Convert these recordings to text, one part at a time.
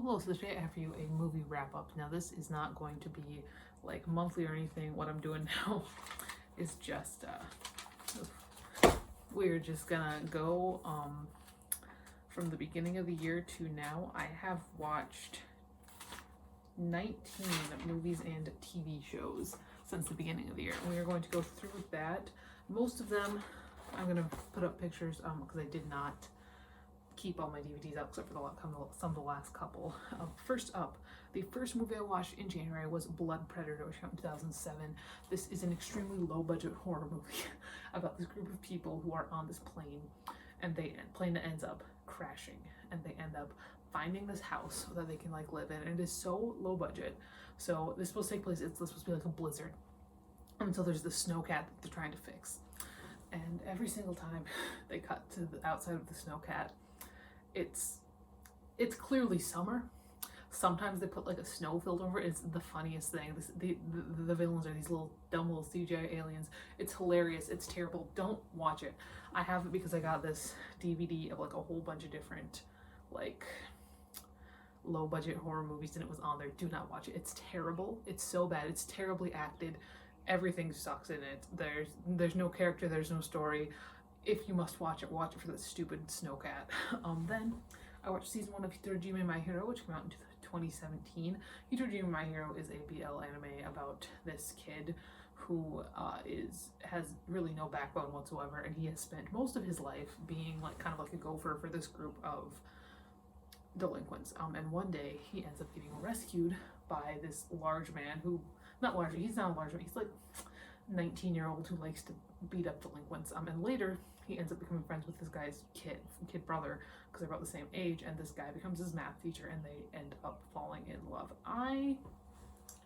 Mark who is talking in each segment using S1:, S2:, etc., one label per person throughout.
S1: hello, so today I have for you a movie wrap up. Now this is not going to be like monthly or anything. What I'm doing now is just we're just gonna go from the beginning of the year to now. I have watched 19 movies and TV shows since the beginning of the year. We are going to go through that. Most of them I'm gonna put up pictures because I did not keep all my DVDs up except for some of the last couple. First up, the first movie I watched in January was Blood Predator, which came out in 2007. This is an extremely low budget horror movie about this group of people who are on this plane, and plane ends up crashing, and they end up finding this house that they can like live in, and it is so low budget. So this is supposed to take place, it's supposed to be like a blizzard until there's the snowcat that they're trying to fix. And every single time they cut to the outside of the snowcat, it's clearly summer. Sometimes they put like a snow field over it. It's the funniest thing. The villains are these dumb little CGI aliens. It's hilarious. It's terrible. Don't watch it. I have it because I got this DVD of like a whole bunch of different like low budget horror movies, and it was on there. Do not watch it. It's terrible. It's so bad. It's terribly acted. Everything sucks in it. There's no character. There's no story. If you must watch it for that stupid snowcat. Then I watched season 1 of Hitorijime My Hero, which came out in 2017. Hitorijime My Hero is a BL anime about this kid who has really no backbone whatsoever, and he has spent most of his life being like kind of like a gopher for this group of delinquents. And one day he ends up getting rescued by this large man who, he's not a large man, he's like 19-year-old who likes to beat up delinquents. And later he ends up becoming friends with this guy's kid brother because they're about the same age, and this guy becomes his math teacher, and they end up falling in love. I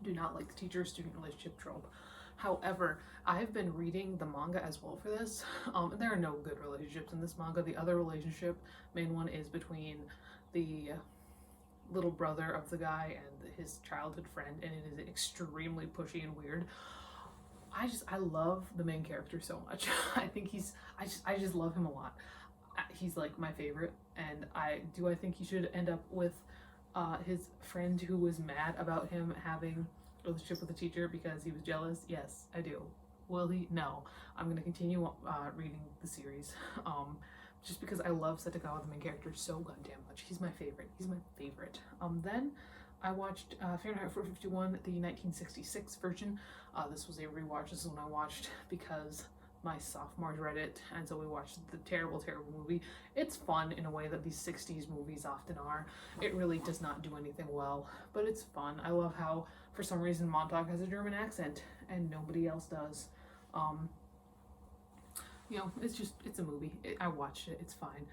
S1: do not like the teacher-student relationship trope. However, I've been reading the manga as well for this, and there are no good relationships in this manga. The other main one is between the little brother of the guy and his childhood friend, and it is extremely pushy and weird. I love the main character so much. I think I just love him a lot. He's like my favorite, and I think he should end up with his friend who was mad about him having a relationship with the teacher because he was jealous. Yes, I do. Will he? No. I'm gonna continue reading the series, just because I love Setagawa, the main character, so goddamn much. He's my favorite. Then I watched Fahrenheit 451, the 1966 version. This was a rewatch. This is one I watched because my sophomores read it, and so we watched the terrible movie. It's fun in a way that these 60s movies often are. It really does not do anything well, but it's fun. I love how, for some reason, Montauk has a German accent, and nobody else does. You know, it's a movie. I watched it. It's fine.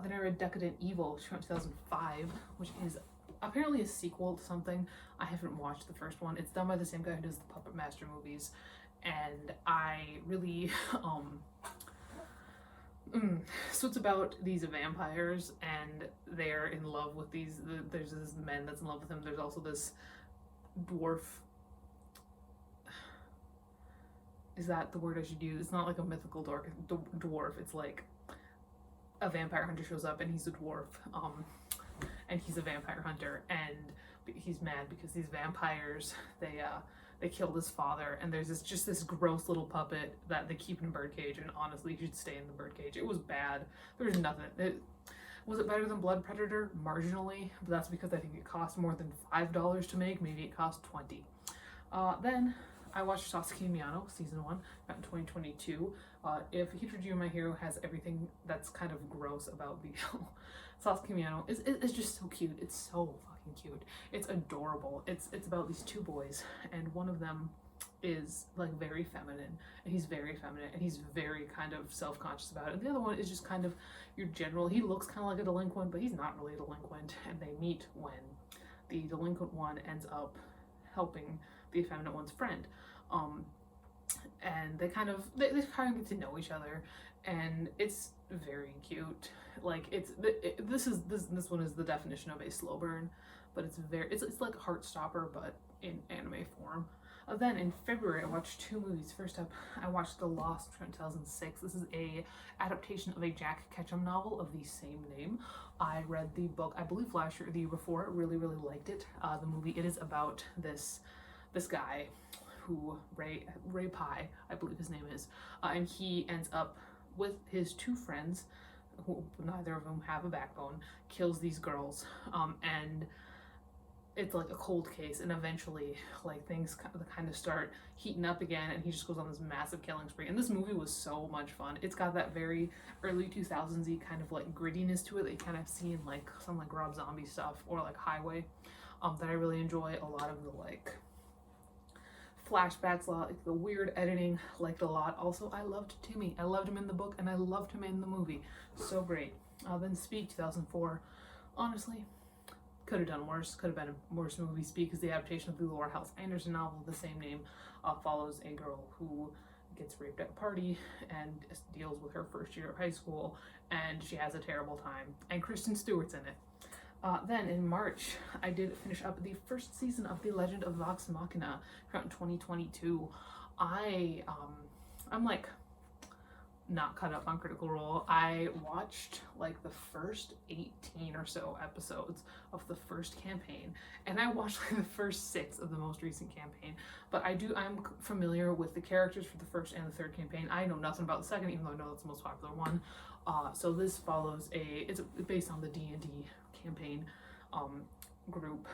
S1: Then I read Decadent Evil, which came out in 2005, which is apparently a sequel to something. I haven't watched the first one. It's done by the same guy who does the Puppet Master movies, and I really so it's about these vampires, and they're in love with there's this man that's in love with him. There's also this dwarf. Is that the word I should use? It's not like a mythical dwarf. It's like a vampire hunter shows up, and he's a dwarf, and he's a vampire hunter, and he's mad because these vampires, they killed his father, and there's this gross little puppet that they keep in a birdcage, and honestly, he should stay in the birdcage. It was bad. There was nothing. Was it better than Blood Predator? Marginally, but that's because I think it cost more than $5 to make. Maybe it cost $20. Then I watched Sasaki Miyano, season 1, out in 2022. If Hitorijime My Hero has everything that's kind of gross about BL, Sasaki Miyano is just so cute. It's so fucking cute. It's adorable. It's about these two boys, and one of them is like very feminine, and he's very feminine, and he's very kind of self-conscious about it. And the other one is just kind of your general, he looks kind of like a delinquent, but he's not really a delinquent, and they meet when the delinquent one ends up helping the effeminate one's friend. And they kind of get to know each other, and it's very cute. Like this one is the definition of a slow burn, but it's like a Heartstopper but in anime form. Then in February, I watched 2 movies. First up, I watched The Lost from 2006. This is a adaptation of a Jack Ketchum novel of the same name. I read the book, I believe last year or the year before. Really, really liked it. The movie, it is about this guy who, Ray Pye, I believe his name is, and he ends up with his 2 friends, who neither of whom have a backbone, kills these girls, and it's like a cold case, and eventually like things kind of start heating up again, and he just goes on this massive killing spree. And this movie was so much fun. It's got that very early 2000s-y kind of like grittiness to it that you kind of see in like some like Rob Zombie stuff or like Highway, that I really enjoy. A lot of the like flashbacks, a lot like the weird editing, liked a lot. Also, I loved Timmy. I loved him in the book, and I loved him in the movie. So great. Then Speak 2004. Honestly, could have done worse. Could have been a worse movie. Speak is the adaptation of the Laura House Anderson novel. The same name follows a girl who gets raped at a party and deals with her first year of high school, and she has a terrible time. And Kristen Stewart's in it. Then in March, I did finish up the first season of The Legend of Vox Machina from 2022. I'm like not caught up on Critical Role. I watched like the first 18 or so episodes of the first campaign, and I watched like the first 6 of the most recent campaign. But I'm familiar with the characters for the first and the third campaign. I know nothing about the second, even though I know that's the most popular one. So this follows it's based on the D&D campaign group,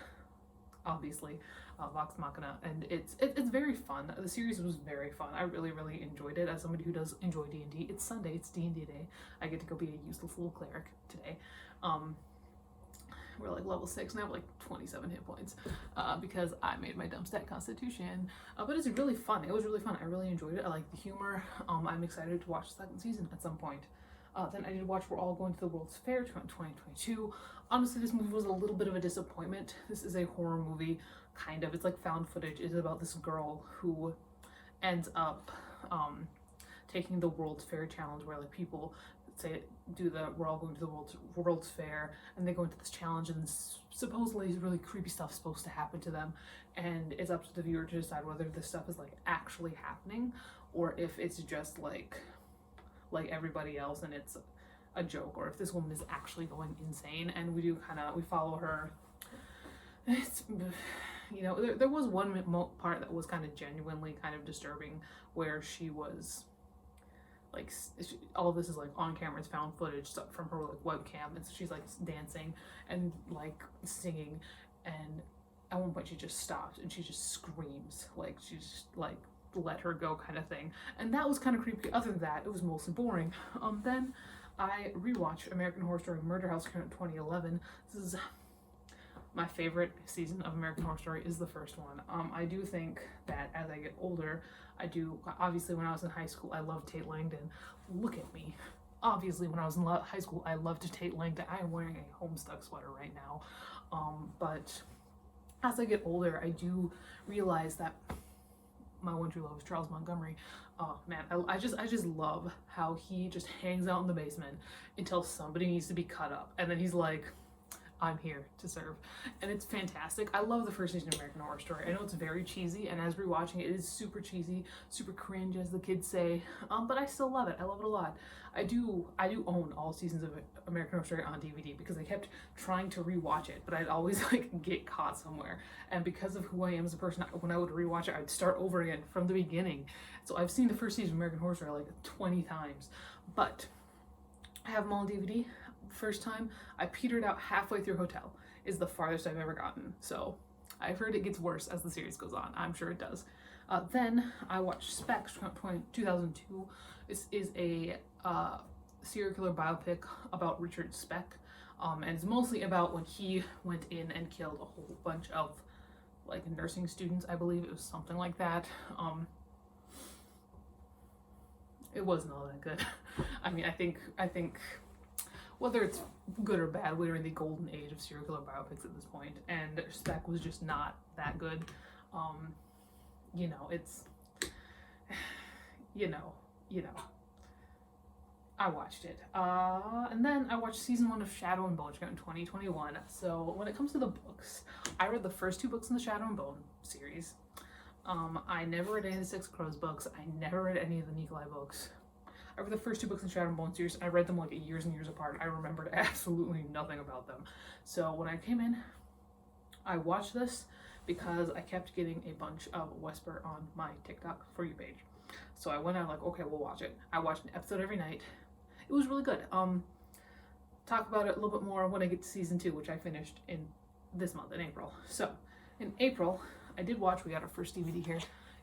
S1: obviously, Vox Machina, and it's very fun. The series was very fun. I really, really enjoyed it. As somebody who does enjoy D&D, it's Sunday, it's D&D day. I get to go be a useless little cleric today. We're like level 6 and I have like 27 hit points because I made my dumb stat constitution. But it's really fun. It was really fun. I really enjoyed it. I like the humor. I'm excited to watch the second season at some point. Then I did watch We're All Going to the World's Fair 2022. Honestly, this movie was a little bit of a disappointment. This is a horror movie, kind of. It's like found footage. It's about this girl who ends up taking the World's Fair challenge, where like people say we're all going to the World's Fair, and they go into this challenge, and supposedly really creepy stuff's supposed to happen to them, and it's up to the viewer to decide whether this stuff is like actually happening or if it's just like everybody else and it's a joke, or if this woman is actually going insane. And we follow her. It's, you know, there was one part that was kind of genuinely kind of disturbing, where she was like, all of this is like on camera, it's found footage from her like webcam, and so she's like dancing and like singing, and at one point she just stops and she just screams, like she's like, let her go kind of thing. And that was kind of creepy. Other than that, it was mostly boring. Then I rewatched American Horror Story Murder House 2011. This is my favorite season of American Horror Story, is the first one. I do think that as I get older, obviously when I was in high school, I loved Tate Langdon. Look at me. Obviously when I was in high school, I loved Tate Langdon. I am wearing a Homestuck sweater right now. But as I get older, I do realize that my one true love is Charles Montgomery. Oh man, I just love how he just hangs out in the basement until somebody needs to be cut up, and then he's like, I'm here to serve. And it's fantastic. I love the first season of American Horror Story. I know it's very cheesy, and as rewatching it, it is super cheesy, super cringe, as the kids say. But I still love it. I love it a lot. I do own all seasons of American Horror Story on DVD because I kept trying to rewatch it, but I'd always like get caught somewhere. And because of who I am as a person, when I would rewatch it, I'd start over again from the beginning. So I've seen the first season of American Horror Story like 20 times, but I have them all on DVD. First time I petered out halfway through Hotel is the farthest I've ever gotten. So I've heard it gets worse as the series goes on. I'm sure it does. Then I watched Speck 2002. This is a serial killer biopic about Richard Speck, and it's mostly about when he went in and killed a whole bunch of like nursing students. I believe it was something like that. It wasn't all that good. I mean, I think whether it's good or bad, we're in the golden age of serial killer biopics at this point, and Speck was just not that good. You know, it's, you know, I watched it. And then I watched season 1 of Shadow and Bone in 2021. So when it comes to the books, I read the first 2 books in the Shadow and Bone series. I never read any of the Six Crows books. I never read any of the Nikolai books. I read the first 2 books in Shadow and Bone series. I read them like years and years apart. I remembered absolutely nothing about them. So when I came in, I watched this because I kept getting a bunch of Whisper on my TikTok For You page. So I went out like, okay, we'll watch it. I watched an episode every night. It was really good. Talk about it a little bit more when I get to season 2, which I finished in this month in April. So in April, I did watch, we got our first DVD here,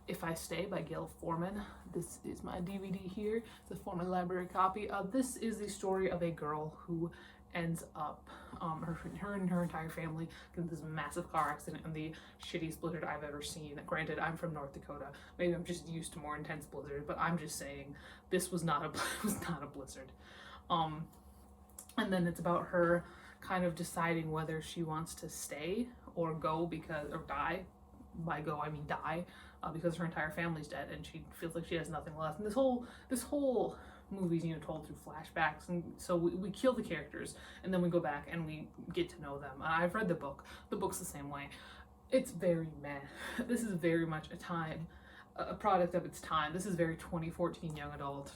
S1: If I Stay by Gail Foreman. This is my DVD here. It's a Foreman library copy. This is the story of a girl who ends up, her and her entire family get in this massive car accident and the shittiest blizzard I've ever seen. Granted, I'm from North Dakota. Maybe I'm just used to more intense blizzard, but I'm just saying this was not a blizzard. And then it's about her kind of deciding whether she wants to stay or go or die. By go, I mean die, because her entire family's dead and she feels like she has nothing left. And this whole movie's, told through flashbacks, and so we kill the characters and then we go back and we get to know them. I've read the book. The book's the same way. It's very meh. This is very much a product of its time. This is very 2014 young adult.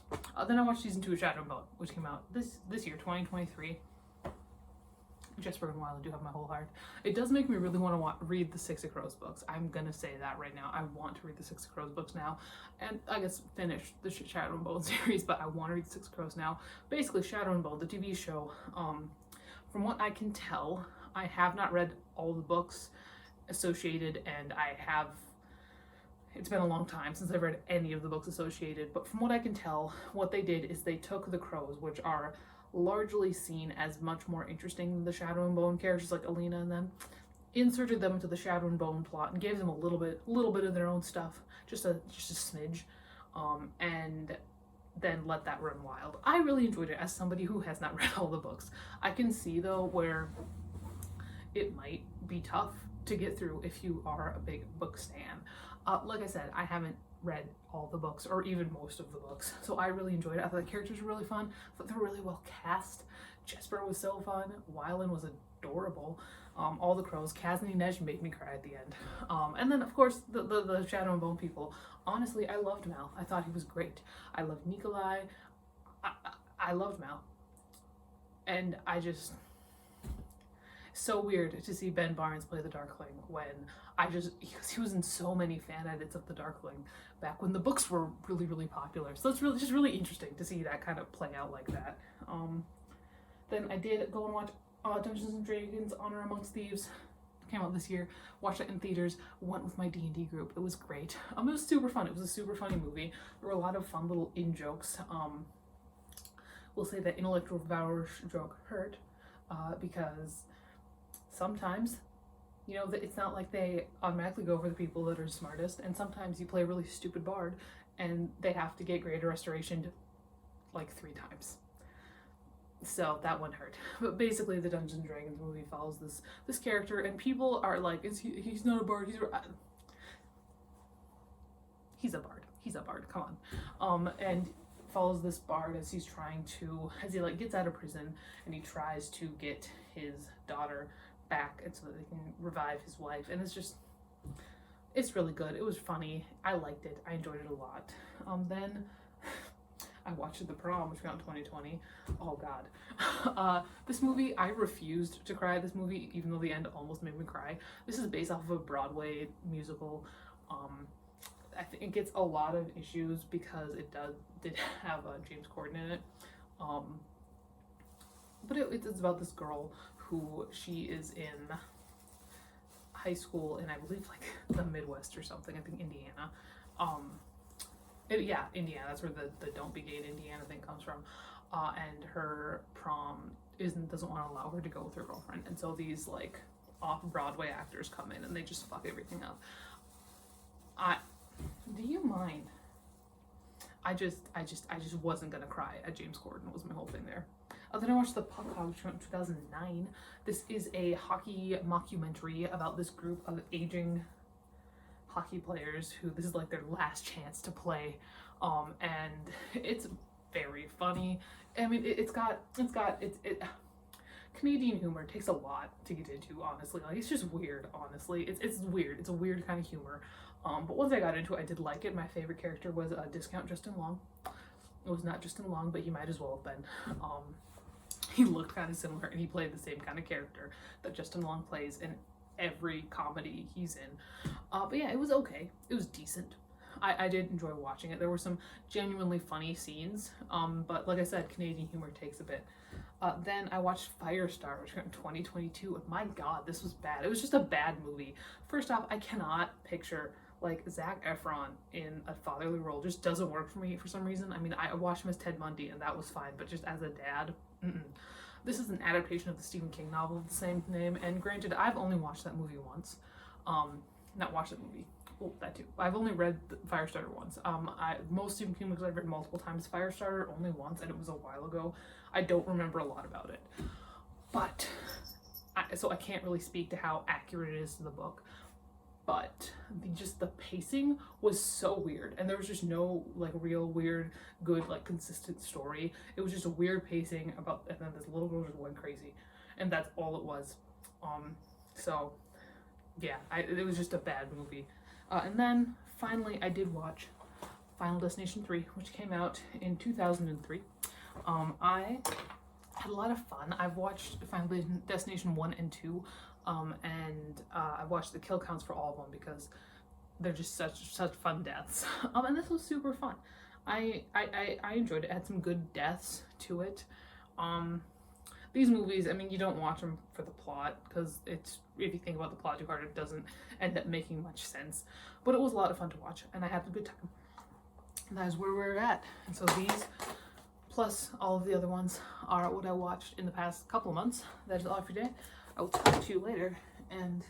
S1: Then I watched season 2 of Shadow and Bone, which came out this year, 2023. Jesper and Wyland do have my whole heart. It does make me really want to read the Six of Crows books. I'm gonna say that right now. I want to read the Six of Crows books now, and I guess finish the Shadow and Bone series. But I want to read the Six of Crows now. Basically, Shadow and Bone, the TV show. From what I can tell, I have not read all the books associated, and it's been a long time since I've read any of the books associated. But from what I can tell, what they did is they took the crows, which are largely seen as much more interesting than the Shadow and Bone characters like Alina and them, inserted them into the Shadow and Bone plot and gave them a little bit of their own stuff, just a smidge, and then let that run wild. I really enjoyed it as somebody who has not read all the books. I can see though where it might be tough to get through if you are a big book stan. Like I said, I haven't read all the books or even most of the books, so I really enjoyed it. I thought the characters were really fun. I thought they were really well cast. Jesper was so fun. Wyland was adorable. All the crows. Kaz and Inej made me cry at the end. And then of course the Shadow and Bone people. Honestly, I loved Mal. I thought he was great. I loved Nikolai. I loved Mal. And so weird to see Ben Barnes play the Darkling when because he was in so many fan edits of the Darkling back when the books were really, really popular. So it's just really interesting to see that kind of play out like that. Then I did go and watch Dungeons and Dragons Honor Amongst Thieves. Came out this year. Watched it in theaters. Went with my D&D group. It was great. It was super fun. It was a super funny movie. There were a lot of fun little in-jokes. We'll say that Intellectual Devourer's joke hurt because sometimes, it's not like they automatically go for the people that are smartest, and sometimes you play a really stupid bard and they have to get greater restoration like 3 times. So that one hurt. But basically the Dungeons and Dragons movie follows this character, and people are like, he's not a bard, he's a bard, come on. And follows this bard as he gets out of prison and he tries to get his daughter back and so that they can revive his wife, and it's really good. It was funny. I liked it. I enjoyed it a lot. Then I watched The Prom, which came out in 2020. Oh god. This movie, I refused to cry at this movie, even though the end almost made me cry. This is based off of a Broadway musical. I think it gets a lot of issues because it did have James Corden in it. But it's about this girl who she is in high school in, I believe, like the Midwest or something. I think Indiana. Indiana. That's where the Don't Be Gay in Indiana thing comes from. And her prom doesn't want to allow her to go with her girlfriend, and so these like off-Broadway actors come in and they just fuck everything up. Do you mind? I just wasn't gonna cry at James Corden. Was my whole thing there. Then I watched The Puck Hogs from 2009. This is a hockey mockumentary about this group of aging hockey players who this is like their last chance to play, and it's very funny. I mean, it's got Canadian humor takes a lot to get into, honestly. Like, it's just weird, honestly. It's weird. It's a weird kind of humor. But once I got into it, I did like it. My favorite character was Discount Justin Long. It was not Justin Long, but he might as well have been. He looked kind of similar, and he played the same kind of character that Justin Long plays in every comedy he's in. But yeah, it was okay. It was decent. I did enjoy watching it. There were some genuinely funny scenes, but like I said, Canadian humor takes a bit. Then I watched Firestarter, which came out in 2022, and my god, this was bad. It was just a bad movie. First off, I cannot picture like Zac Efron in a fatherly role. Just doesn't work for me for some reason. I mean, I watched him as Ted Bundy, and that was fine, but just as a dad, This is an adaptation of the Stephen King novel of the same name, and granted, I've only watched that movie once. Not watched that movie. Oh, that too. I've only read Firestarter once. Most Stephen King books I've read multiple times. Firestarter only once, and it was a while ago. I don't remember a lot about it, but so I can't really speak to how accurate it is to the book. But the pacing was so weird, and there was just no like real weird, good like consistent story. It was just a weird pacing about, and then this little girl just went crazy, and that's all it was. So yeah, it was just a bad movie. And then finally, I did watch Final Destination 3, which came out in 2003. I had a lot of fun. I've watched Final Destination 1 and 2. And I watched the kill counts for all of them because they're just such fun deaths. And this was super fun. I enjoyed it. It had some good deaths to it. These movies, I mean, you don't watch them for the plot because it's, if you think about the plot too hard, it doesn't end up making much sense. But it was a lot of fun to watch, and I had a good time. And that is where we're at. And so these, plus all of the other ones, are what I watched in the past couple of months. That is all for today. I will talk to you later, and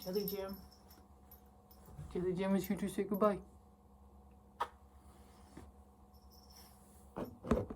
S1: Jelly Jam is here to say goodbye.